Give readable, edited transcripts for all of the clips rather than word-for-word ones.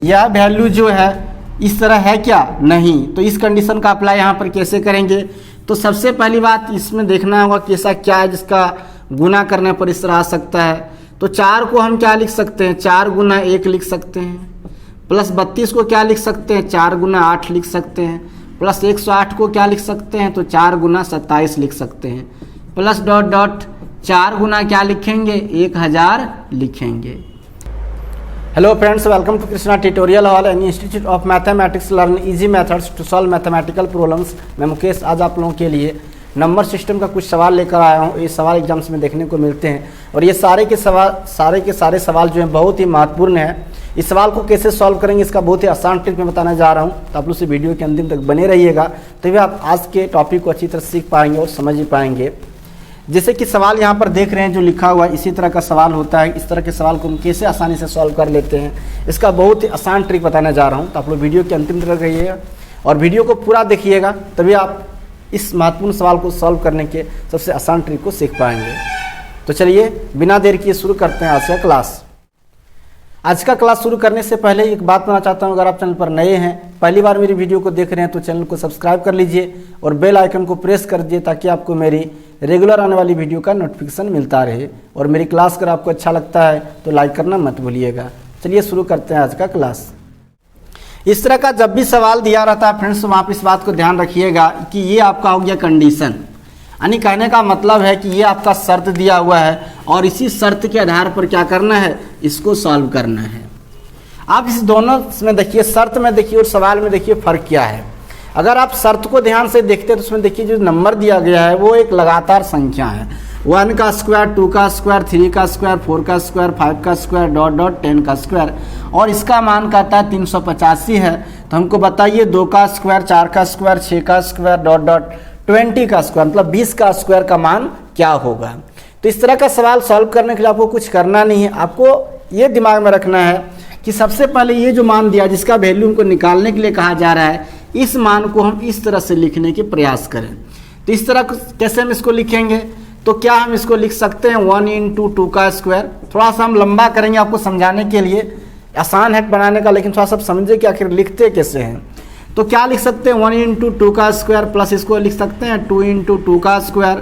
यह वैल्यू जो है इस तरह है क्या, नहीं। तो इस कंडीशन का अप्लाई यहाँ पर कैसे करेंगे? तो सबसे पहली बात इसमें देखना होगा कि ऐसा क्या है जिसका गुना करने पर इस तरह आ सकता है। तो 4 को हम क्या लिख सकते हैं, 4 गुना 1 लिख सकते हैं। प्लस 32 को क्या लिख सकते हैं, 4 गुना 8 लिख सकते हैं। प्लस 108 को क्या लिख सकते हैं, तो 4 गुना 27 लिख सकते हैं। प्लस डॉट डॉट 4 गुना क्या लिखेंगे, 1000 लिखेंगे। Hello friends, welcome to Krishna tutorial hall and institute of mathematics. Learn easy methods to solve mathematical problems. मैं मुकेश आज आप लोगों के लिए नंबर सिस्टम का कुछ सवाल लेकर आया हूँ। ये सवाल एग्जाम्स में देखने को मिलते हैं और ये सारे के सारे सवाल जो हैं बहुत ही महत्वपूर्ण है। इस सवाल को कैसे सॉल्व करेंगे इसका बहुत ही आसान ट्रिक मैं बताने जा रहा हूँ। तो आप लोग से वीडियो के अंतिम तक बने रहिएगा, तभी आप आज के टॉपिक को अच्छी तरह सीख पाएंगे और समझ ही पाएंगे। जैसे कि सवाल यहाँ पर देख रहे हैं जो लिखा हुआ है, इसी तरह का सवाल होता है। इस तरह के सवाल को हम कैसे आसानी से सॉल्व कर लेते हैं, इसका बहुत ही आसान ट्रिक बताने जा रहा हूँ। तो आप लोग वीडियो के अंतिम तक रहिएगा और वीडियो को पूरा देखिएगा, तभी आप इस महत्वपूर्ण सवाल को सॉल्व करने के सबसे आसान ट्रिक को सीख पाएंगे। तो चलिए बिना देर किए शुरू करते हैं आज का क्लास। आज का क्लास शुरू करने से पहले एक बात बताना चाहता हूँ, अगर आप चैनल पर नए हैं, पहली बार मेरी वीडियो को देख रहे हैं, तो चैनल को सब्सक्राइब कर लीजिए और बेल आइकन को प्रेस कर दीजिए ताकि आपको मेरी रेगुलर आने वाली वीडियो का नोटिफिकेशन मिलता रहे। और मेरी क्लास अगर आपको अच्छा लगता है तो लाइक करना मत भूलिएगा। चलिए शुरू करते हैं आज का क्लास। इस तरह का जब भी सवाल दिया रहता है फ्रेंड्स, तो वहाँ पर इस बात को ध्यान रखिएगा कि ये आपका हो गया कंडीशन, यानी कहने का मतलब है कि ये आपका शर्त दिया हुआ है और इसी शर्त के आधार पर क्या करना है, इसको सॉल्व करना है। आप इस दोनों में देखिए, शर्त में देखिए और सवाल में देखिए फ़र्क क्या है। अगर आप शर्त को ध्यान से देखते हैं तो उसमें देखिए जो नंबर दिया गया है वो एक लगातार संख्या है। 1 का स्क्वायर, 2 का स्क्वायर, 3 का स्क्वायर, 4 का स्क्वायर, 5 का स्क्वायर, डॉट डॉट 10 का स्क्वायर, और इसका मान कहता है 385 है। तो हमको बताइए 2 का स्क्वायर, 4 का स्क्वायर, 6 का स्क्वायर, डॉट डॉट 20 का स्क्वायर, मतलब 20 का स्क्वायर का मान क्या होगा। तो इस तरह का सवाल सॉल्व करने के लिए आपको कुछ करना नहीं है, आपको ये दिमाग में रखना है कि सबसे पहले ये जो मान दिया जिसका वैल्यू हमको निकालने के लिए कहा जा रहा है, इस मान को हम इस तरह से लिखने के प्रयास करें। तो इस तरह कैसे हम इसको लिखेंगे, तो क्या हम इसको लिख सकते हैं 1 इंटू 2 का स्क्वायर। थोड़ा सा हम लंबा करेंगे आपको समझाने के लिए, आसान है बनाने का, लेकिन थोड़ा सा समझे कि आखिर लिखते कैसे हैं। तो क्या लिख सकते हैं 1 इंटू 2 का स्क्वायर, प्लस इसको लिख सकते हैं 2 इंटू 2 का स्क्वायर,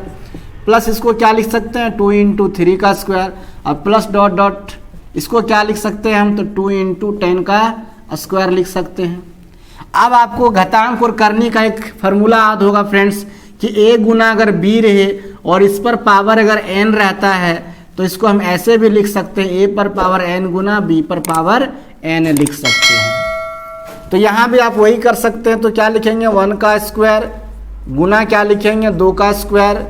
प्लस इसको क्या लिख सकते हैं 2 इंटू 3 का स्क्वायर, और प्लस डॉट डॉट इसको क्या लिख सकते हैं हम, तो 2 इंटू 10 का स्क्वायर लिख सकते हैं। अब आपको घातांक और करने का एक फार्मूला याद होगा फ्रेंड्स कि a गुना अगर b रहे और इस पर पावर अगर n रहता है तो इसको हम ऐसे भी लिख सकते हैं, a पर पावर n गुना b पर पावर n लिख सकते हैं। तो यहाँ भी आप वही कर सकते हैं। तो क्या लिखेंगे 1 का स्क्वायर गुना क्या लिखेंगे 2 का स्क्वायर,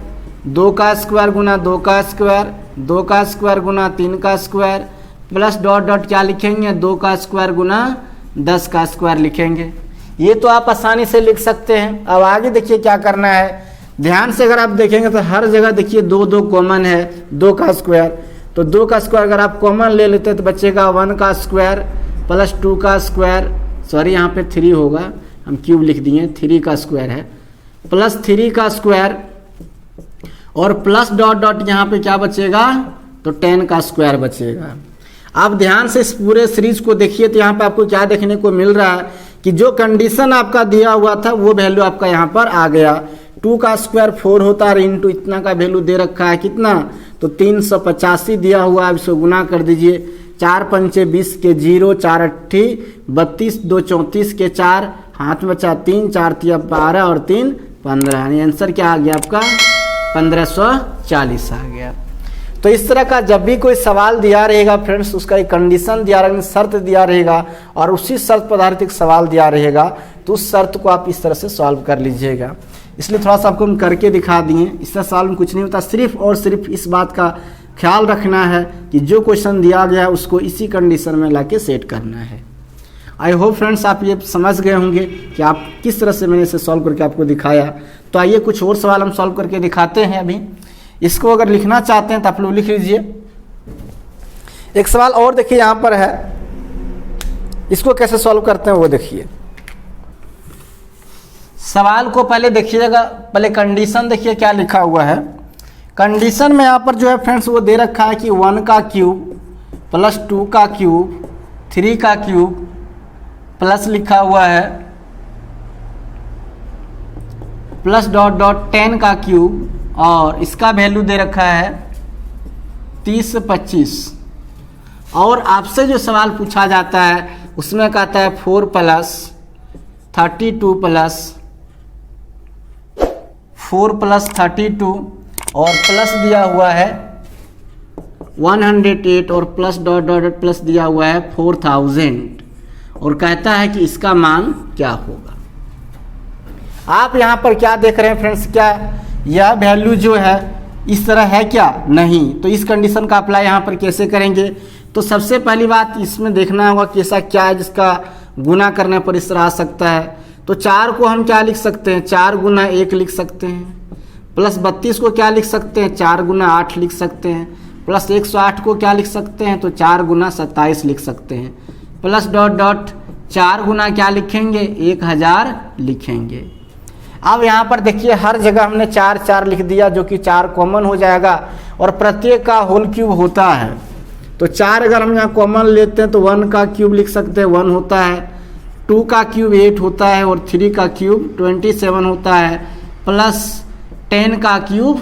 2 का स्क्वायर गुना 2 का स्क्वायर, 2 का स्क्वायर गुना 3 का स्क्वायर, प्लस डॉट डॉट क्या लिखेंगे 2 का स्क्वायर गुना 10 का स्क्वायर लिखेंगे। ये तो आप आसानी से लिख सकते हैं। अब आगे देखिए क्या करना है, ध्यान से अगर आप देखेंगे तो हर जगह देखिए 2 2 कॉमन है, 2 का स्क्वायर। तो 2 का स्क्वायर अगर आप कॉमन ले लेते हैं तो बचेगा 1 का स्क्वायर प्लस 2 का स्क्वायर, सॉरी यहाँ पे 3 होगा, हम क्यूब लिख दिए, 3 का स्क्वायर है, प्लस 3 का स्क्वायर और प्लस डॉट डॉट यहाँ पे क्या बचेगा, तो 10 का स्क्वायर बचेगा। आप ध्यान से इस पूरे सीरीज को देखिए तो यहाँ पे आपको क्या देखने को मिल रहा है कि जो कंडीशन आपका दिया हुआ था वो वैल्यू आपका यहाँ पर आ गया। 2 का स्क्वायर 4 होता है, इंटू इतना का वैल्यू दे रखा है कितना, तो 385 दिया हुआ है। इसको गुना कर दीजिए, 4 पंचे 20 के 0, 4 अट्ठी 32, 2 34 के 4, हाथ में बचा 3, 4 तिया 12 और 3 15, यानी आंसर क्या आ गया आपका 1540 आ गया। तो इस तरह का जब भी कोई सवाल दिया रहेगा फ्रेंड्स, उसका एक कंडीशन दिया रहेगा, शर्त दिया रहेगा और उसी शर्त पर आधारित एक सवाल दिया रहेगा, तो उस शर्त को आप इस तरह से सॉल्व कर लीजिएगा। इसलिए थोड़ा सा आपको हम करके दिखा दिए। इस तरह सवाल में कुछ नहीं होता, सिर्फ और सिर्फ इस बात का ख्याल रखना है कि जो क्वेश्चन दिया गया है उसको इसी कंडीशन में ला के सेट करना है। आई होप फ्रेंड्स आप ये समझ गए होंगे कि आप किस तरह से मैंने इसे सॉल्व करके आपको दिखाया। तो आइए कुछ और सवाल हम सॉल्व करके दिखाते हैं। अभी इसको अगर लिखना चाहते हैं तो आप लोग लिख लीजिए। एक सवाल और देखिए यहाँ पर है, इसको कैसे सॉल्व करते हैं वो देखिए। सवाल को पहले देखिएगा, पहले कंडीशन देखिए क्या लिखा हुआ है। कंडीशन में यहाँ पर जो है फ्रेंड्स वो दे रखा है कि 1 का क्यूब प्लस 2 का क्यूब 3 का क्यूब प्लस लिखा हुआ है प्लस डॉट डॉट 10 का क्यूब और इसका वैल्यू दे रखा है 30 से 25 और आपसे जो सवाल पूछा जाता है उसमें कहता है 4 प्लस 32 प्लस 4 प्लस 32 और प्लस दिया हुआ है 108 और plus dot dot dot plus दिया हुआ है 4000 और कहता है कि इसका मान क्या होगा। आप यहाँ पर क्या देख रहे हैं फ्रेंड्स, क्या यह वैल्यू जो है इस तरह है क्या? नहीं। तो इस कंडीशन का अप्लाई यहाँ पर कैसे करेंगे? तो सबसे पहली बात इसमें देखना होगा कि ऐसा क्या है जिसका गुना करने पर इस तरह आ सकता है। तो 4 को हम क्या लिख सकते हैं, 4 गुना 1 लिख सकते हैं। प्लस 32 को क्या लिख सकते हैं, 4 गुना 8 लिख सकते हैं। प्लस 108 को क्या लिख सकते हैं, तो 4 गुना 27 लिख सकते हैं। प्लस डॉट डॉट 4 गुना क्या लिखेंगे, 1000 लिखेंगे। अब यहाँ पर देखिए हर जगह हमने 4 4 लिख दिया जो कि 4 कॉमन हो जाएगा और प्रत्येक का होल क्यूब होता है। तो 4 अगर हम यहाँ कॉमन लेते हैं तो 1 का क्यूब लिख सकते हैं, 1 होता है। 2 का क्यूब 8 होता है और 3 का क्यूब 27 होता है। प्लस 10 का क्यूब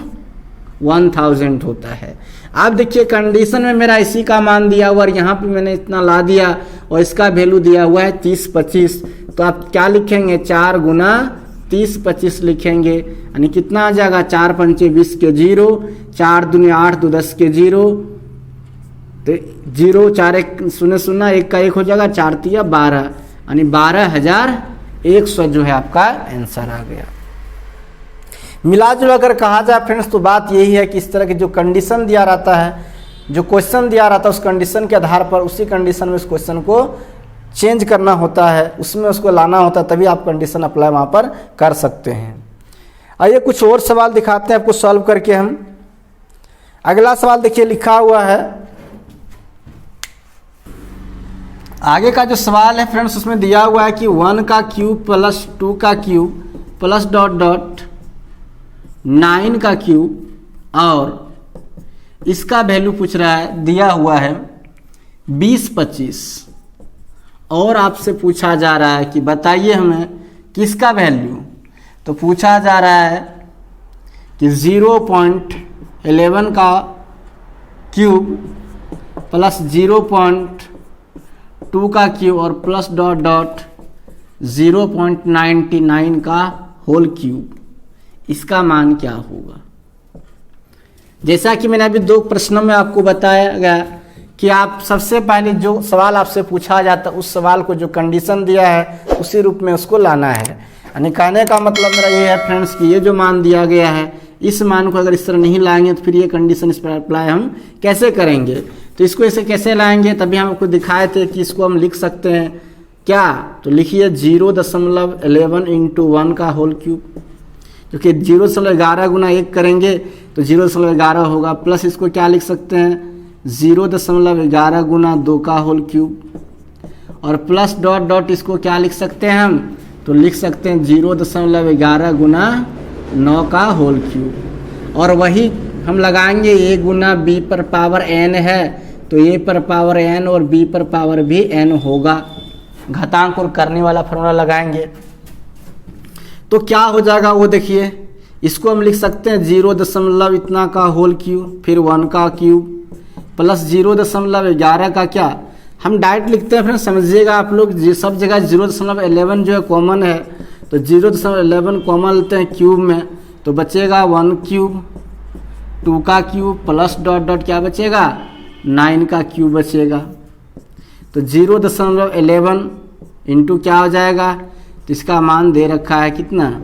1000 होता है। अब देखिए कंडीशन में मेरा इसी का मान दिया हुआ और यहाँ पे मैंने इतना ला दिया और इसका वैल्यू दिया हुआ है 30 25। तो आप क्या लिखेंगे, 4 गुना 30 25 लिखेंगे, यानी कितना आ जाएगा, 4 पंचे 20 के 0, 4 दूनी 8 2 10 के 0, तो 0 4 1 0 0 1 का 1 हो जाएगा, 4 तिया 12, यानी 12100 जो है आपका आंसर आ गया। मिला जुला अगर कहा जाए फ्रेंड्स तो बात यही है कि इस तरह की जो कंडीशन दिया रहता है, जो क्वेश्चन दिया रहता है उस कंडीशन के आधार पर उसी कंडीशन में उस क्वेश्चन को चेंज करना होता है, उसमें उसको लाना होता है, तभी आप कंडीशन अप्लाई वहाँ पर कर सकते हैं। आइए कुछ और सवाल दिखाते हैं आपको सॉल्व करके हम। अगला सवाल देखिए लिखा हुआ है, आगे का जो सवाल है फ्रेंड्स उसमें दिया हुआ है कि 1 का क्यूब प्लस 2 का क्यूब प्लस डॉट डॉट 9 का क्यूब और इसका वैल्यू पूछ रहा है, दिया हुआ है 20 25 और आपसे पूछा जा रहा है कि बताइए हमें किसका वैल्यू। तो पूछा जा रहा है कि 0.11 का क्यूब प्लस 0.2 का क्यूब और प्लस डॉट डॉट 0.99 का होल क्यूब, इसका मान क्या होगा। जैसा कि मैंने अभी 2 प्रश्नों में आपको बताया गया कि आप सबसे पहले जो सवाल आपसे पूछा जाता है उस सवाल को जो कंडीशन दिया है उसी रूप में उसको लाना है। यानी कहने का मतलब मेरा ये है फ्रेंड्स कि ये जो मान दिया गया है इस मान को अगर इस तरह नहीं लाएंगे तो फिर ये कंडीशन इस पर अप्लाई हम कैसे करेंगे। तो इसको ऐसे कैसे लाएंगे, तभी हम आपको दिखाए थे कि इसको हम लिख सकते हैं क्या। तो लिखिए 0.11 इंटू 1 का होल क्यूब, क्योंकि 0.11 गुना 1 करेंगे तो 0.11 होगा। प्लस इसको क्या लिख सकते हैं 0.11 गुना 2 का होल क्यूब और प्लस डॉट डॉट इसको क्या लिख सकते हैं हम, तो लिख सकते हैं 0.11 गुना 9 का होल क्यूब। और वही हम लगाएंगे a गुना b पर पावर n है तो a पर पावर n और b पर पावर भी n होगा। घातांक और करने वाला फॉर्मूला लगाएंगे तो क्या हो जाएगा वो देखिए। इसको हम लिख सकते हैं 0. इतना का होल क्यूब, फिर 1 का क्यूब प्लस 0.11 का क्या, हम डायरेक्ट लिखते हैं फ्रेंड्स, समझिएगा आप लोग। सब जगह 0.11 जो है कॉमन है तो 0.11 कॉमन लेते हैं क्यूब में, तो बचेगा 1 क्यूब, 2 का क्यूब प्लस डॉट डॉट क्या बचेगा 9 का क्यूब बचेगा। तो 0.11 इंटू क्या हो जाएगा, तो इसका मान दे रखा है कितना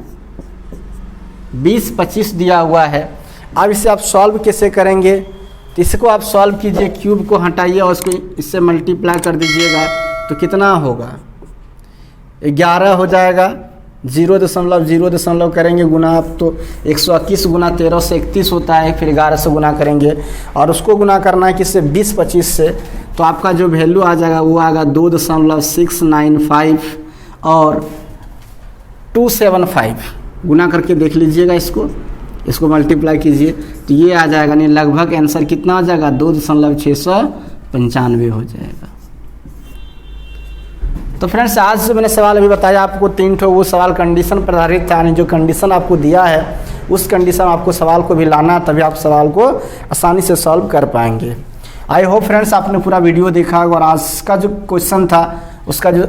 20 25 दिया हुआ है। अब इसे आप सॉल्व कैसे करेंगे, तो इसको आप सॉल्व कीजिए, क्यूब को हटाइए और उसको इससे मल्टीप्लाई कर दीजिएगा तो कितना होगा 11 हो जाएगा। 0.0 करेंगे गुना, आप तो 121 गुना 13 से 31 होता है, फिर 11 से गुना करेंगे और उसको गुना करना है किससे 20 25 से, तो आपका जो वैल्यू आ जाएगा वो आएगा 2.695 और 275। गुना करके देख लीजिएगा, इसको मल्टीप्लाई कीजिए तो ये आ जाएगा, नहीं लगभग आंसर कितना आ जाएगा 2.695 हो जाएगा। तो फ्रेंड्स आज जो मैंने सवाल अभी बताया आपको 3 ठो, वो सवाल कंडीशन पर आधारित था, यानी जो कंडीशन आपको दिया है उस कंडीशन आपको सवाल को भी लाना, तभी आप सवाल को आसानी से सॉल्व कर पाएंगे। आई होप फ्रेंड्स आपने पूरा वीडियो देखा होगा और आज का जो क्वेश्चन था उसका जो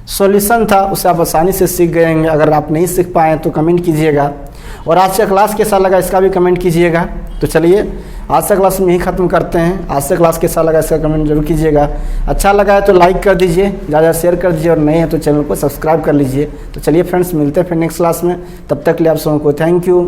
सॉल्यूशन था उसे आप आसानी से सीख गए होंगे। अगर आप नहीं सीख पाए तो कमेंट कीजिएगा, और आज का क्लास कैसा लगा इसका भी कमेंट कीजिएगा। तो चलिए आज का क्लास में यही ख़त्म करते हैं। आज से क्लास कैसा लगा इसका कमेंट जरूर कीजिएगा। अच्छा लगा है तो लाइक कर दीजिए, ज़्यादा शेयर कर दीजिए, और नए हैं तो चैनल को सब्सक्राइब कर लीजिए। तो चलिए फ्रेंड्स मिलते हैं फिर नेक्स्ट क्लास में, तब तक के लिए आप सबको थैंक यू।